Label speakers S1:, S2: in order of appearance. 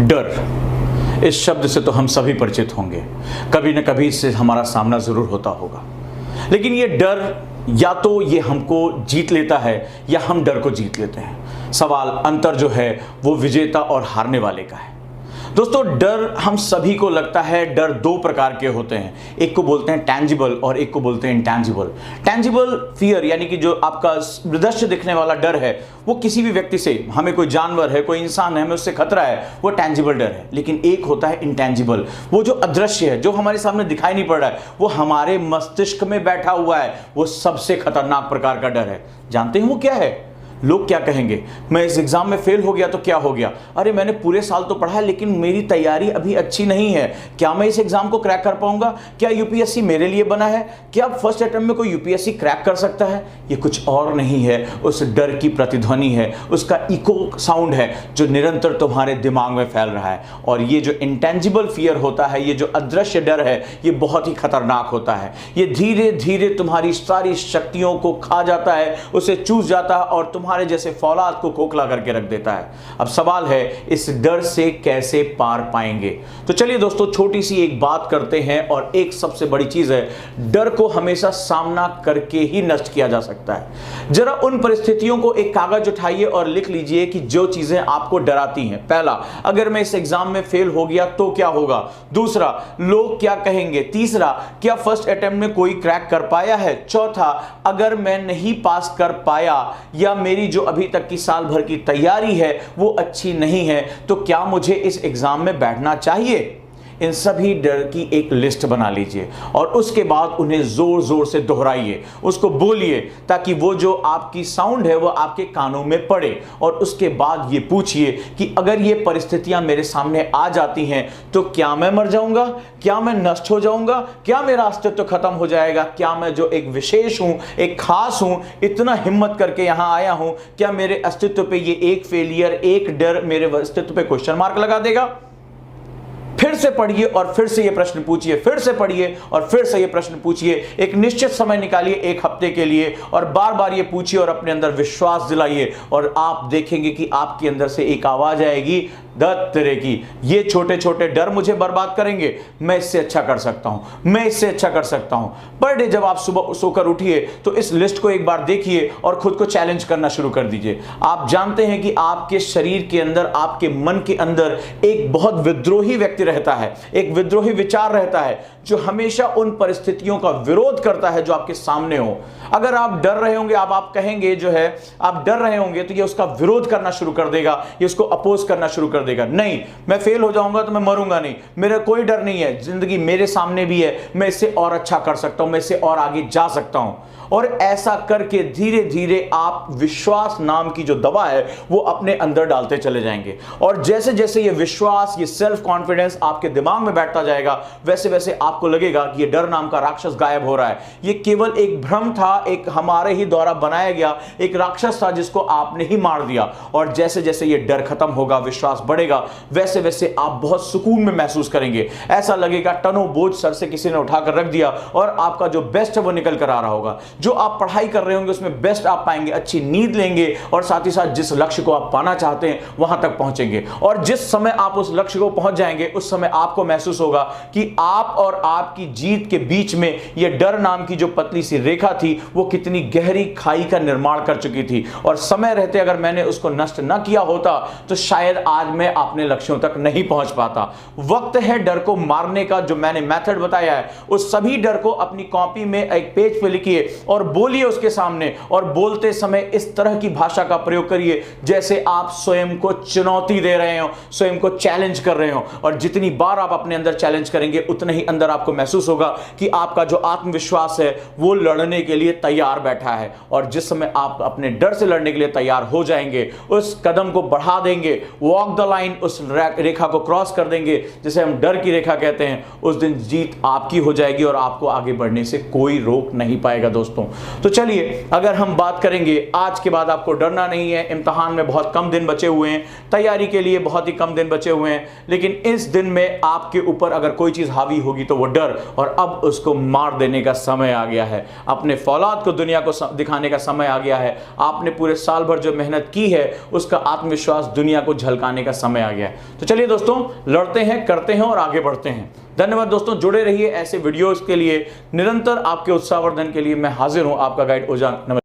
S1: डर, इस शब्द से तो हम सभी परिचित होंगे। कभी न कभी इससे हमारा सामना ज़रूर होता होगा। लेकिन ये डर या तो ये हमको जीत लेता है या हम डर को जीत लेते हैं। सवाल अंतर जो है वो विजेता और हारने वाले का है। दोस्तों, डर हम सभी को लगता है। डर दो प्रकार के होते हैं, एक को बोलते हैं टैंजिबल और एक को बोलते हैं इंटैंजिबल। टैंजिबल फियर यानी कि जो आपका दृश्य दिखने वाला डर है, वो किसी भी व्यक्ति से, हमें कोई जानवर है, कोई इंसान है, हमें उससे खतरा है, वो टैंजिबल डर है। लेकिन एक होता है इंटैंजिबल, वो जो अदृश्य है, जो हमारे सामने दिखाई नहीं पड़ रहा है, वो हमारे मस्तिष्क में बैठा हुआ है, वो सबसे खतरनाक प्रकार का डर है। जानते हैं वो क्या है? लोग क्या कहेंगे, मैं इस एग्जाम में फेल हो गया तो क्या हो गया, अरे मैंने पूरे साल तो पढ़ा है लेकिन मेरी तैयारी अभी अच्छी नहीं है, क्या मैं इस एग्जाम को क्रैक कर पाऊंगा, क्या यूपीएससी मेरे लिए बना है, क्या फर्स्ट अटेम्प्ट में कोई यूपीएससी क्रैक कर सकता है? ये कुछ और नहीं है, उस डर की प्रतिध्वनि है, उसका इको साउंड है जो निरंतर तुम्हारे दिमाग में फैल रहा है। और ये जो इंटेंजिबल फियर होता है, ये जो अदृश्य डर है, ये बहुत ही खतरनाक होता है। ये धीरे धीरे तुम्हारी सारी शक्तियों को खा जाता है, उसे चूस जाता है और तुम्हारे जैसे फौलाद को खोखला करके रख देता है। अब सवाल है, इस डर से कैसे पार पाएंगे? तो चलिए दोस्तों, छोटी सी एक बात करते हैं। और एक सबसे बड़ी चीज है, डर को हमेशा सामना करके ही नष्ट किया जा सकता है। जरा उन परिस्थितियों को एक कागज उठाइए और लिख लीजिए कि जो चीजें आपको डराती हैं। पहला, अगर मैं इस एग्जाम में फेल हो गया तो क्या होगा? दूसरा, लोग क्या कहेंगे? तीसरा, क्या फर्स्ट अटेम्प्ट में कोई क्रैक कर पाया है? चौथा, अगर मैं नहीं पास कर पाया या मेरी जो अभी तक की साल भर की तैयारी है वो अच्छी नहीं है, तो क्या मुझे इस एग्जाम में बैठना चाहिए? इन सभी डर की एक लिस्ट बना लीजिए और उसके बाद उन्हें जोर जोर से दोहराइए, उसको बोलिए, ताकि वो जो आपकी साउंड है वो आपके कानों में पड़े। और उसके बाद ये पूछिए कि अगर ये परिस्थितियां मेरे सामने आ जाती हैं तो क्या मैं मर जाऊंगा? क्या मैं नष्ट हो जाऊंगा? क्या मेरा अस्तित्व खत्म हो जाएगा? क्या मैं जो एक विशेष हूं, एक खास हूं, इतना हिम्मत करके यहां आया हूं, क्या मेरे अस्तित्व पे ये एक फेलियर, एक डर मेरे अस्तित्व पे क्वेश्चन मार्क लगा देगा? फिर से पढ़िए और फिर से ये प्रश्न पूछिए, फिर से पढ़िए और फिर से ये प्रश्न पूछिए। एक निश्चित समय निकालिए, एक हफ्ते के लिए, और बार बार ये पूछिए और अपने अंदर विश्वास दिलाइए। और आप देखेंगे कि आपके अंदर से एक आवाज आएगी, दत्त तेरे की, ये छोटे छोटे डर मुझे बर्बाद करेंगे, मैं इससे अच्छा कर सकता हूं, मैं इससे अच्छा कर सकता हूं। पर डे जब आप सुबह सोकर उठिए तो इस लिस्ट को एक बार देखिए और खुद को चैलेंज करना शुरू कर दीजिए। आप जानते हैं कि आपके शरीर के अंदर, आपके मन के अंदर एक बहुत विद्रोही व्यक्ति रहता है, एक विद्रोही विचार रहता है जो हमेशा उन परिस्थितियों का विरोध करता है जो आपके सामने हो। अगर आप डर रहे होंगे, आप कहेंगे जो है, आप डर रहे होंगे, तो ये उसका विरोध करना शुरू कर देगा, ये उसको अपोज करना शुरू कर देगा। नहीं, मैं फेल हो जाऊंगा तो मैं मरूंगा नहीं, मेरा कोई डर नहीं है, जिंदगी मेरे सामने भी है, मैं इससे और अच्छा कर सकता हूं, मैं इससे और आगे जा सकता हूं। और ऐसा करके धीरे धीरे आप विश्वास नाम की जो दवा है वो अपने अंदर डालते चले जाएंगे। और जैसे जैसे ये विश्वास, ये सेल्फ कॉन्फिडेंस आपके दिमाग में बैठता जाएगा, वैसे वैसे आपको लगेगा कि ये डर नाम का राक्षस गायब हो रहा है। ये केवल एक भ्रम था, एक हमारे ही द्वारा बनाया गया एक राक्षस था जिसको आपने ही मार दिया। और जैसे जैसे ये डर खत्म होगा, विश्वास बढ़ेगा, वैसे वैसे आप बहुत सुकून में महसूस करेंगे। ऐसा लगेगा टनों बोझ सर से किसी ने उठाकर रख दिया और आपका जो बेस्ट है वो निकल कर आ रहा होगा। जो आप पढ़ाई कर रहे होंगे उसमें बेस्ट आप पाएंगे, अच्छी नींद लेंगे और साथ ही साथ जिस लक्ष्य को आप पाना चाहते हैं वहां तक पहुंचेंगे। और जिस समय आप उस लक्ष्य को पहुंच जाएंगे उस समय आपको महसूस होगा कि आप और आपकी जीत के बीच में यह डर नाम की जो पतली सी रेखा थी वो कितनी गहरी खाई का निर्माण कर चुकी थी। और समय रहते अगर मैंने उसको नष्ट न किया होता तो शायद आज मैं अपने लक्ष्यों तक नहीं पहुंच पाता। वक्त है डर को मारने का। जो मैंने मेथड बताया है उस सभी डर को अपनी कॉपी में एक पेज पे लिखिए और बोलिए उसके सामने। और बोलते समय इस तरह की भाषा का प्रयोग करिए जैसे आप स्वयं को चुनौती दे रहे हो, स्वयं को चैलेंज कर रहे हो। और जितनी बार आप अपने अंदर चैलेंज करेंगे उतने ही अंदर आपको महसूस होगा कि आपका जो आत्मविश्वास है वो लड़ने के लिए तैयार बैठा है। और जिस समय आप अपने डर से लड़ने के लिए तैयार हो जाएंगे, उस कदम को बढ़ा देंगे, वॉक द लाइन, उस रेखा को क्रॉस कर देंगे जिसे हम डर की रेखा कहते हैं, उस दिन जीत आपकी हो जाएगी और आपको आगे बढ़ने से कोई रोक नहीं पाएगा। दोस्तों, दोस्तों। तो चलिए, अगर हम बात करेंगे, आज के बाद आपको डरना नहीं है। इम्तिहान में बहुत कम दिन बचे हुए हैं, तैयारी के लिए बहुत ही कम दिन बचे हुए हैं, लेकिन इस दिन में आपके ऊपर अगर कोई चीज़ हावी होगी तो वो डर, और अब उसको मार देने का समय आ गया है। अपने फौलाद को दुनिया को दिखाने का समय आ गया है। आपने पूरे साल भर जो मेहनत की है उसका आत्मविश्वास दुनिया को झलकाने का समय आ गया है। तो चलिए दोस्तों, लड़ते हैं, करते हैं और आगे बढ़ते हैं। धन्यवाद दोस्तों, जुड़े रहिए ऐसे वीडियोस के लिए। निरंतर आपके उत्साहवर्धन के लिए मैं हाजिर हूं, आपका गाइड ओजान। नमस्कार।